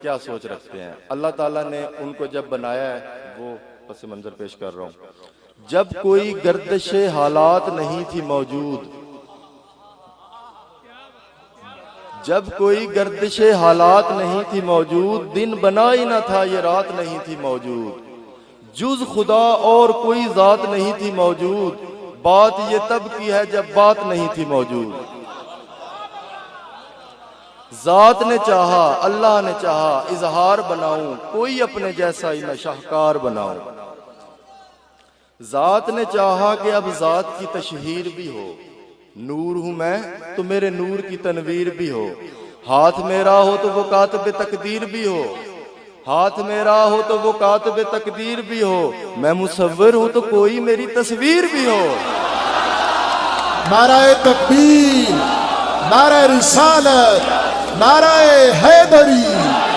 کیا سوچ رکھتے ہیں؟ اللہ تعالیٰ نے ان کو جب بنایا ہے وہ پس منظر پیش کر رہا ہوں۔ جب کوئی گردش حالات نہیں تھی موجود، جب کوئی گردش حالات نہیں تھی موجود، دن بنا ہی نہ تھا یہ رات نہیں تھی موجود، جز خدا اور کوئی ذات نہیں تھی موجود، بات یہ تب کی ہے جب بات نہیں تھی موجود۔ ذات نے چاہا اللہ نے چاہا اظہار بناؤں، کوئی اپنے جیسا ہی نہ شاہکار بناؤں۔ ذات نے چاہا کہ اب ذات کی تشہیر بھی ہو، نور ہوں میں تو میرے نور کی تنویر بھی ہو، ہاتھ میرا ہو تو وہ کاتب تقدیر بھی ہو، ہاتھ میرا ہو تو وہ کاتب تقدیر بھی ہو، میں مصور ہوں تو کوئی میری تصویر بھی ہو۔ نعرہ تکبیر، نعرہ رسالت، نعرہ حیدری۔